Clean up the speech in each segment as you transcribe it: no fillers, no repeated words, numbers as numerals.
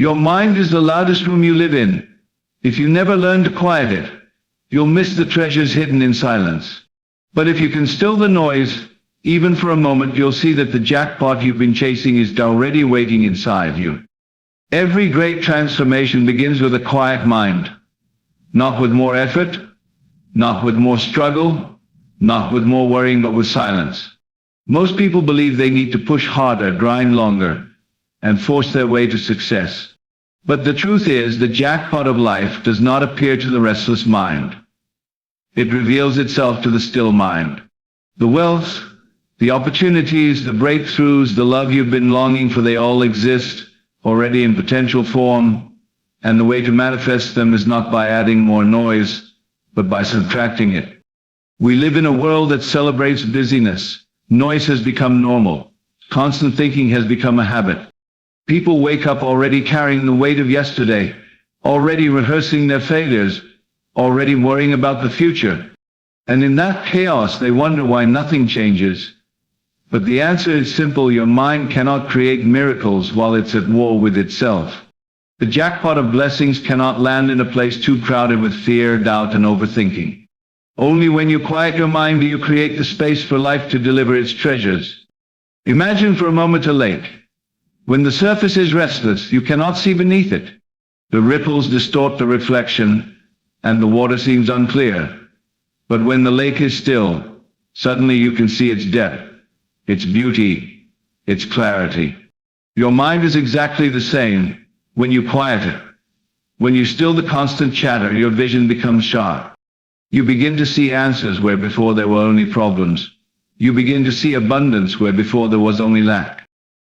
Your mind is the loudest room you live in. If you never learn to quiet it, you'll miss the treasures hidden in silence. But if you can still the noise, even for a moment, you'll see that the jackpot you've been chasing is already waiting inside you. Every great transformation begins with a quiet mind. Not with more effort, not with more struggle, not with more worrying, but with silence. Most people believe they need to push harder, grind longer, and force their way to success. But the truth is, the jackpot of life does not appear to the restless mind. It reveals itself to the still mind. The wealth, the opportunities, the breakthroughs, the love you've been longing for, they all exist already in potential form, and the way to manifest them is not by adding more noise, but by subtracting it. We live in a world that celebrates busyness. Noise has become normal. Constant thinking has become a habit. People wake up already carrying the weight of yesterday, already rehearsing their failures, already worrying about the future. And in that chaos, they wonder why nothing changes. But the answer is simple: your mind cannot create miracles while it's at war with itself. The jackpot of blessings cannot land in a place too crowded with fear, doubt, and overthinking. Only when you quiet your mind do you create the space for life to deliver its treasures. Imagine for a moment a lake. When the surface is restless, you cannot see beneath it. The ripples distort the reflection, and the water seems unclear. But when the lake is still, suddenly you can see its depth, its beauty, its clarity. Your mind is exactly the same. When you quiet it, when you still the constant chatter, your vision becomes sharp. You begin to see answers where before there were only problems. You begin to see abundance where before there was only lack.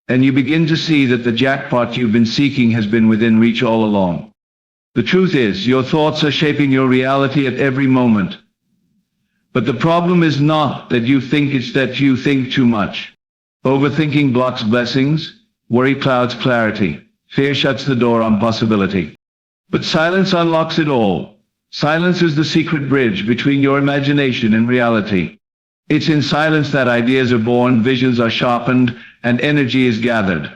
And you begin to see that the jackpot you've been seeking has been within reach all along. The truth is, your thoughts are shaping your reality at every moment. But the problem is not that you think, it's that you think too much. Overthinking blocks blessings, worry clouds clarity, fear shuts the door on possibility. But silence unlocks it all. Silence is the secret bridge between your imagination and reality. It's in silence that ideas are born, visions are sharpened, and energy is gathered.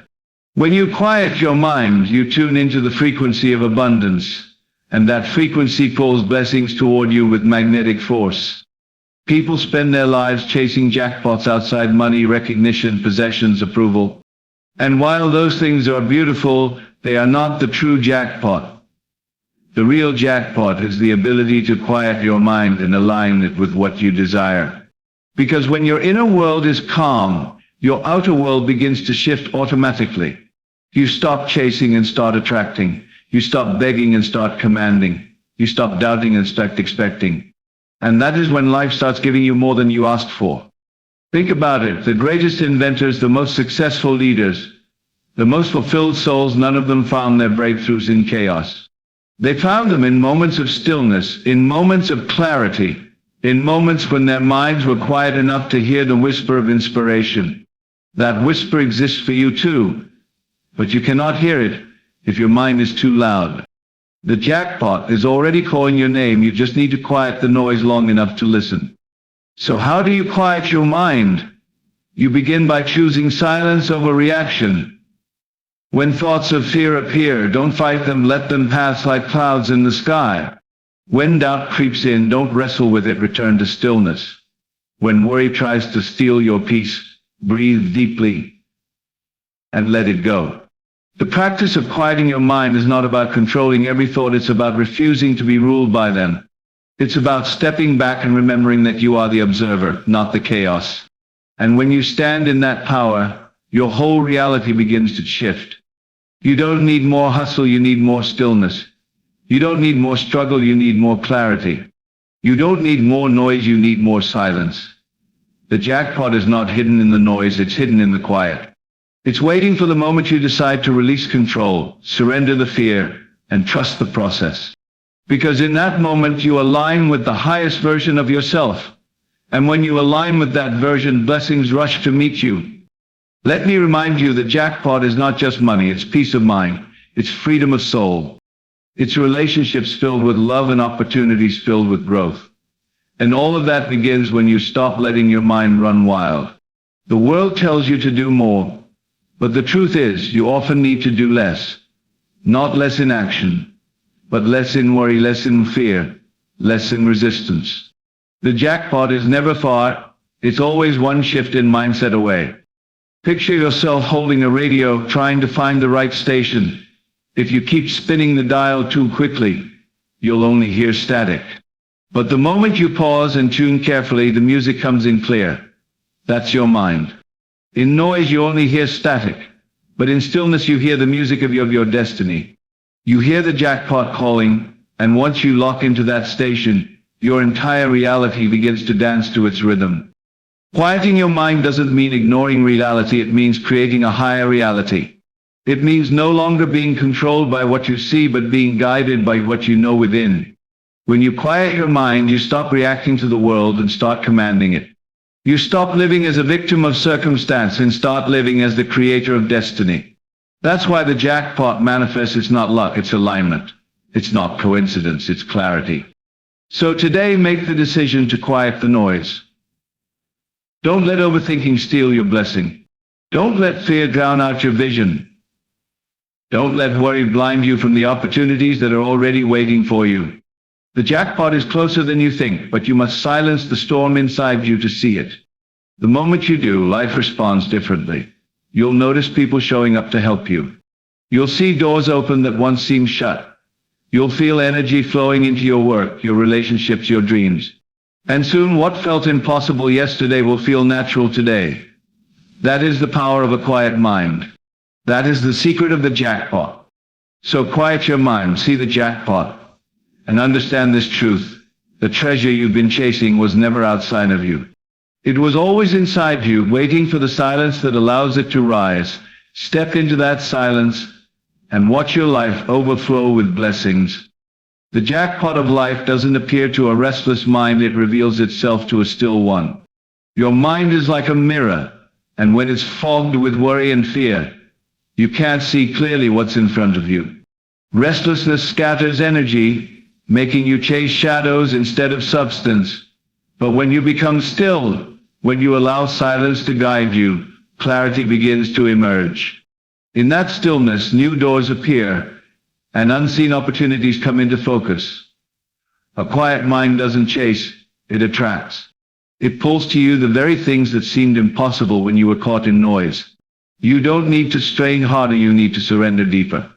When you quiet your mind, you tune into the frequency of abundance, and that frequency pulls blessings toward you with magnetic force. People spend their lives chasing jackpots outside money, recognition, possessions, approval. And while those things are beautiful, they are not the true jackpot. The real jackpot is the ability to quiet your mind and align it with what you desire. Because when your inner world is calm, your outer world begins to shift automatically. You stop chasing and start attracting. You stop begging and start commanding. You stop doubting and start expecting. And that is when life starts giving you more than you asked for. Think about it. The greatest inventors, the most successful leaders, the most fulfilled souls, none of them found their breakthroughs in chaos. They found them in moments of stillness, in moments of clarity, in moments when their minds were quiet enough to hear the whisper of inspiration. That whisper exists for you too, but you cannot hear it if your mind is too loud. The jackpot is already calling your name. You just need to quiet the noise long enough to listen. So how do you quiet your mind? You begin by choosing silence over reaction. When thoughts of fear appear, don't fight them, let them pass like clouds in the sky. When doubt creeps in, don't wrestle with it, return to stillness. When worry tries to steal your peace, breathe deeply and let it go. The practice of quieting your mind is not about controlling every thought, it's about refusing to be ruled by them. It's about stepping back and remembering that you are the observer, not the chaos. And when you stand in that power, your whole reality begins to shift. You don't need more hustle, you need more stillness. You don't need more struggle, you need more clarity. You don't need more noise, you need more silence. The jackpot is not hidden in the noise, it's hidden in the quiet. It's waiting for the moment you decide to release control, surrender the fear, and trust the process. Because in that moment you align with the highest version of yourself. And when you align with that version, blessings rush to meet you. Let me remind you that jackpot is not just money, it's peace of mind, it's freedom of soul. It's relationships filled with love and opportunities filled with growth. And all of that begins when you stop letting your mind run wild. The world tells you to do more, but the truth is, you often need to do less. Not less in action, but less in worry, less in fear, less in resistance. The jackpot is never far, it's always one shift in mindset away. Picture yourself holding a radio, trying to find the right station. If you keep spinning the dial too quickly, you'll only hear static. But the moment you pause and tune carefully, the music comes in clear. That's your mind. In noise you only hear static, but in stillness you hear the music of your destiny. You hear the jackpot calling, and once you lock into that station, your entire reality begins to dance to its rhythm. Quieting your mind doesn't mean ignoring reality, it means creating a higher reality. It means no longer being controlled by what you see, but being guided by what you know within. When you quiet your mind, you stop reacting to the world and start commanding it. You stop living as a victim of circumstance and start living as the creator of destiny. That's why the jackpot manifests. It's not luck, it's alignment. It's not coincidence, it's clarity. So today, make the decision to quiet the noise. Don't let overthinking steal your blessing. Don't let fear drown out your vision. Don't let worry blind you from the opportunities that are already waiting for you. The jackpot is closer than you think, but you must silence the storm inside you to see it. The moment you do, life responds differently. You'll notice people showing up to help you. You'll see doors open that once seemed shut. You'll feel energy flowing into your work, your relationships, your dreams. And soon what felt impossible yesterday will feel natural today. That is the power of a quiet mind. That is the secret of the jackpot. So quiet your mind, see the jackpot, and understand this truth. The treasure you've been chasing was never outside of you. It was always inside you, waiting for the silence that allows it to rise. Step into that silence and watch your life overflow with blessings. The jackpot of life doesn't appear to a restless mind, it reveals itself to a still one. Your mind is like a mirror, and when it's fogged with worry and fear, you can't see clearly what's in front of you. Restlessness scatters energy, making you chase shadows instead of substance. But when you become still, when you allow silence to guide you, clarity begins to emerge. In that stillness, new doors appear, and unseen opportunities come into focus. A quiet mind doesn't chase, it attracts. It pulls to you the very things that seemed impossible when you were caught in noise. You don't need to strain harder, you need to surrender deeper.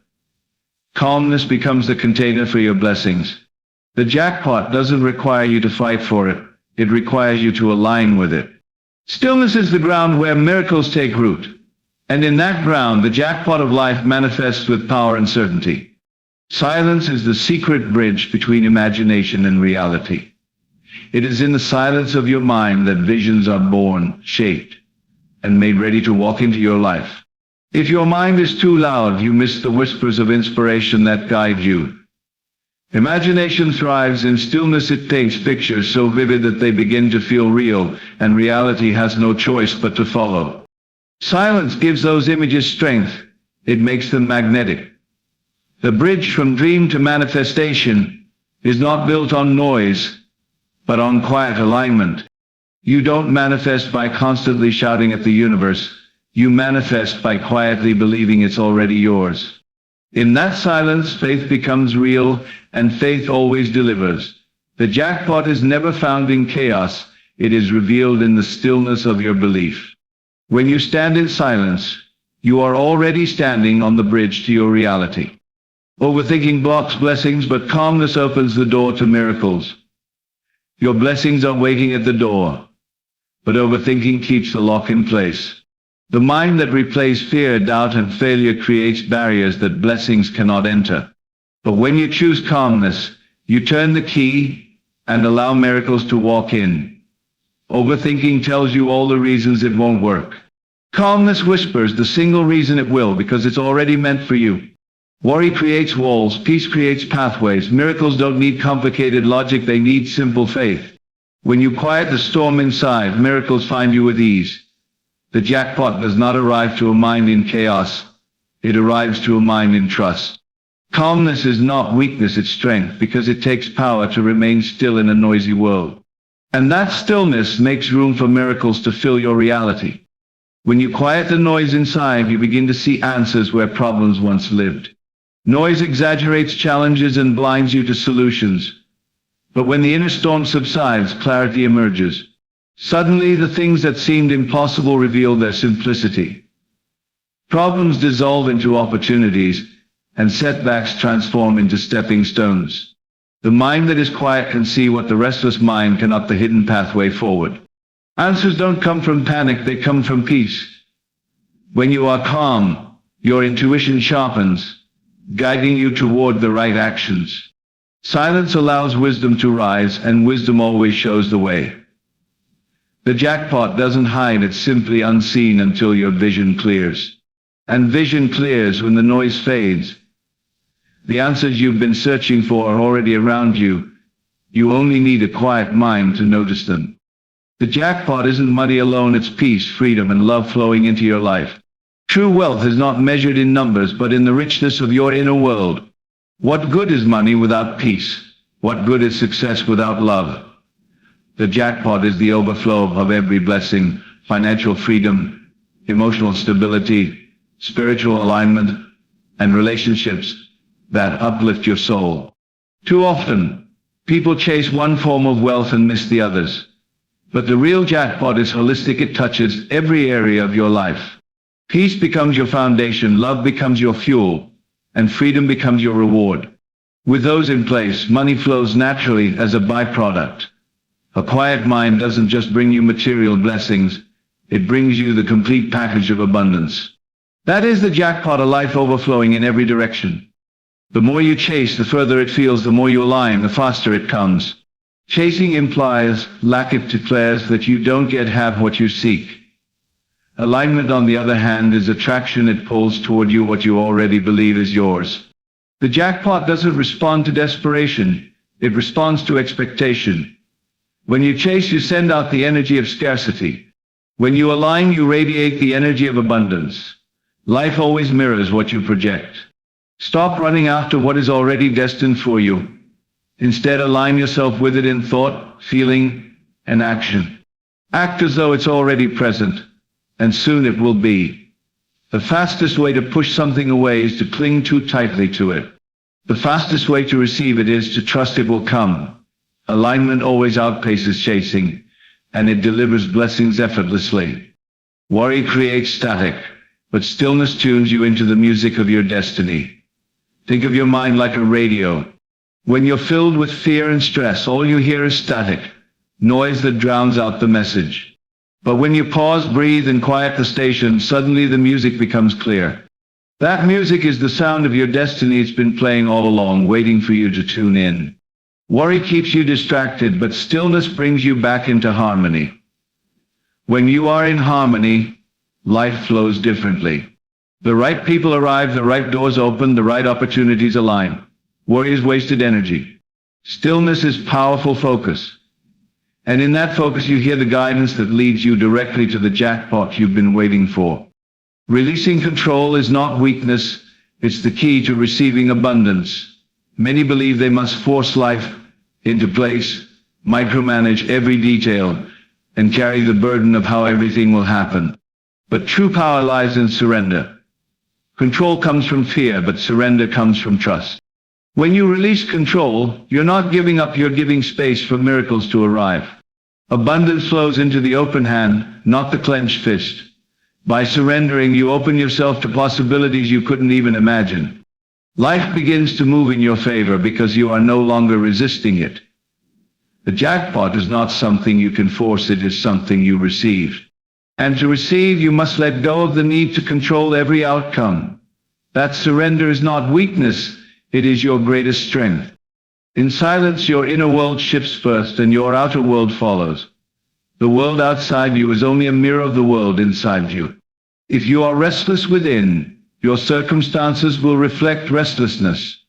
Calmness becomes the container for your blessings. The jackpot doesn't require you to fight for it, it requires you to align with it. Stillness is the ground where miracles take root. And in that ground, the jackpot of life manifests with power and certainty. Silence is the secret bridge between imagination and reality. It is in the silence of your mind that visions are born, shaped, and made ready to walk into your life. If your mind is too loud, you miss the whispers of inspiration that guide you. Imagination thrives in stillness. It paints pictures so vivid that they begin to feel real, and reality has no choice but to follow. Silence gives those images strength. It makes them magnetic. The bridge from dream to manifestation is not built on noise, but on quiet alignment. You don't manifest by constantly shouting at the universe. You manifest by quietly believing it's already yours. In that silence, faith becomes real, and faith always delivers. The jackpot is never found in chaos. It is revealed in the stillness of your belief. When you stand in silence, you are already standing on the bridge to your reality. Overthinking blocks blessings, but calmness opens the door to miracles. Your blessings are waiting at the door, but overthinking keeps the lock in place. The mind that replays fear, doubt, and failure creates barriers that blessings cannot enter. But when you choose calmness, you turn the key and allow miracles to walk in. Overthinking tells you all the reasons it won't work. Calmness whispers the single reason it will, because it's already meant for you. Worry creates walls, peace creates pathways. Miracles don't need complicated logic, they need simple faith. When you quiet the storm inside, miracles find you with ease. The jackpot does not arrive to a mind in chaos, it arrives to a mind in trust. Calmness is not weakness, it's strength, because it takes power to remain still in a noisy world. And that stillness makes room for miracles to fill your reality. When you quiet the noise inside, you begin to see answers where problems once lived. Noise exaggerates challenges and blinds you to solutions. But when the inner storm subsides, clarity emerges. Suddenly, the things that seemed impossible reveal their simplicity. Problems dissolve into opportunities, and setbacks transform into stepping stones. The mind that is quiet can see what the restless mind cannot, the hidden pathway forward. Answers don't come from panic, they come from peace. When you are calm, your intuition sharpens, guiding you toward the right actions. Silence allows wisdom to rise, and wisdom always shows the way. The jackpot doesn't hide, it's simply unseen until your vision clears. And vision clears when the noise fades. The answers you've been searching for are already around you. You only need a quiet mind to notice them. The jackpot isn't money alone, it's peace, freedom, and love flowing into your life. True wealth is not measured in numbers, but in the richness of your inner world. What good is money without peace? What good is success without love? The jackpot is the overflow of every blessing: financial freedom, emotional stability, spiritual alignment, and relationships that uplift your soul. Too often, people chase one form of wealth and miss the others. But the real jackpot is holistic, it touches every area of your life. Peace becomes your foundation, love becomes your fuel, and freedom becomes your reward. With those in place, money flows naturally as a byproduct. A quiet mind doesn't just bring you material blessings, it brings you the complete package of abundance. That is the jackpot, a life overflowing in every direction. The more you chase, the further it feels, the more you align, the faster it comes. Chasing implies lack, it declares that you don't yet have what you seek. Alignment, on the other hand, is attraction, it pulls toward you what you already believe is yours. The jackpot doesn't respond to desperation, it responds to expectation. When you chase, you send out the energy of scarcity. When you align, you radiate the energy of abundance. Life always mirrors what you project. Stop running after what is already destined for you. Instead, align yourself with it in thought, feeling, and action. Act as though it's already present, and soon it will be. The fastest way to push something away is to cling too tightly to it. The fastest way to receive it is to trust it will come. Alignment always outpaces chasing, and it delivers blessings effortlessly. Worry creates static, but stillness tunes you into the music of your destiny. Think of your mind like a radio. When you're filled with fear and stress, all you hear is static, noise that drowns out the message. But when you pause, breathe, and quiet the station, suddenly the music becomes clear. That music is the sound of your destiny. It's been playing all along, waiting for you to tune in. Worry keeps you distracted, but stillness brings you back into harmony. When you are in harmony, life flows differently. The right people arrive, the right doors open, the right opportunities align. Worry is wasted energy. Stillness is powerful focus. And in that focus you hear the guidance that leads you directly to the jackpot you've been waiting for. Releasing control is not weakness, it's the key to receiving abundance. Many believe they must force life into place, micromanage every detail, and carry the burden of how everything will happen. But true power lies in surrender. Control comes from fear, but surrender comes from trust. When you release control, you're not giving up, you're giving space for miracles to arrive. Abundance flows into the open hand, not the clenched fist. By surrendering, you open yourself to possibilities you couldn't even imagine. Life begins to move in your favor because you are no longer resisting it. The jackpot is not something you can force, it is something you receive. And to receive, you must let go of the need to control every outcome. That surrender is not weakness, it is your greatest strength. In silence, your inner world shifts first and your outer world follows. The world outside you is only a mirror of the world inside you. If you are restless within, your circumstances will reflect restlessness.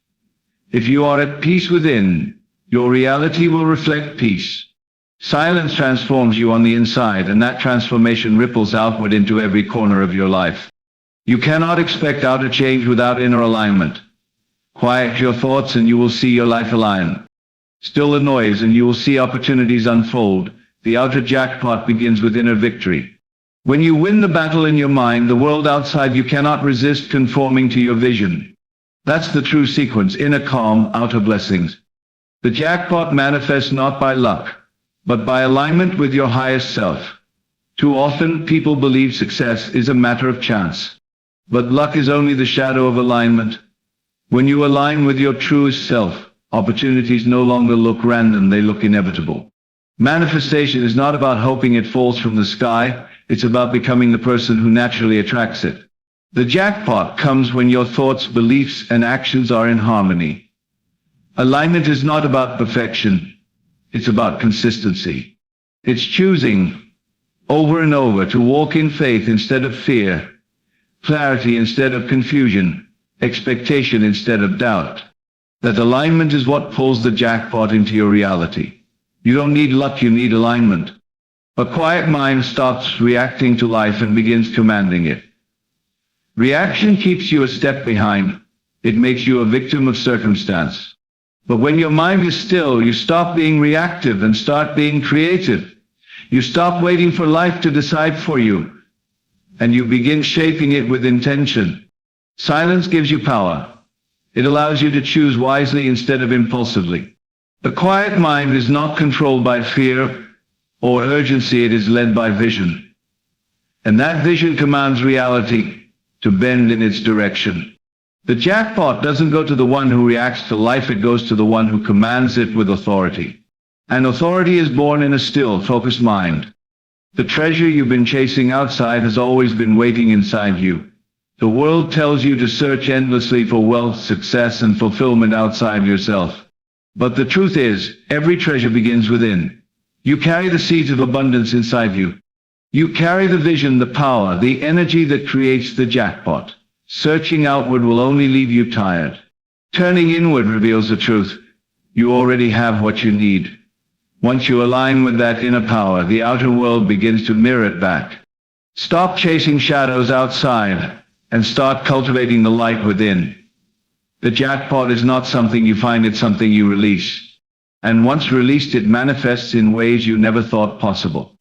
If you are at peace within, your reality will reflect peace. Silence transforms you on the inside, and that transformation ripples outward into every corner of your life. You cannot expect outer change without inner alignment. Quiet your thoughts and you will see your life align. Still the noise and you will see opportunities unfold. The outer jackpot begins with inner victory. When you win the battle in your mind, the world outside you cannot resist conforming to your vision. That's the true sequence, inner calm, outer blessings. The jackpot manifests not by luck, but by alignment with your highest self. Too often, people believe success is a matter of chance. But luck is only the shadow of alignment. When you align with your truest self, opportunities no longer look random, they look inevitable. Manifestation is not about hoping it falls from the sky, it's about becoming the person who naturally attracts it. The jackpot comes when your thoughts, beliefs, and actions are in harmony. Alignment is not about perfection, it's about consistency. It's choosing, over and over, to walk in faith instead of fear, clarity instead of confusion, expectation instead of doubt. That alignment is what pulls the jackpot into your reality. You don't need luck, you need alignment. A quiet mind stops reacting to life and begins commanding it. Reaction keeps you a step behind. It makes you a victim of circumstance. But when your mind is still, you stop being reactive and start being creative. You stop waiting for life to decide for you, and you begin shaping it with intention. Silence gives you power. It allows you to choose wisely instead of impulsively. The quiet mind is not controlled by fear or urgency, it is led by vision. And that vision commands reality to bend in its direction. The jackpot doesn't go to the one who reacts to life, it goes to the one who commands it with authority. And authority is born in a still, focused mind. The treasure you've been chasing outside has always been waiting inside you. The world tells you to search endlessly for wealth, success, and fulfillment outside yourself. But the truth is, every treasure begins within. You carry the seeds of abundance inside you. You carry the vision, the power, the energy that creates the jackpot. Searching outward will only leave you tired. Turning inward reveals the truth. You already have what you need. Once you align with that inner power, the outer world begins to mirror it back. Stop chasing shadows outside and start cultivating the light within. The jackpot is not something you find, it's something you release. And once released, it manifests in ways you never thought possible.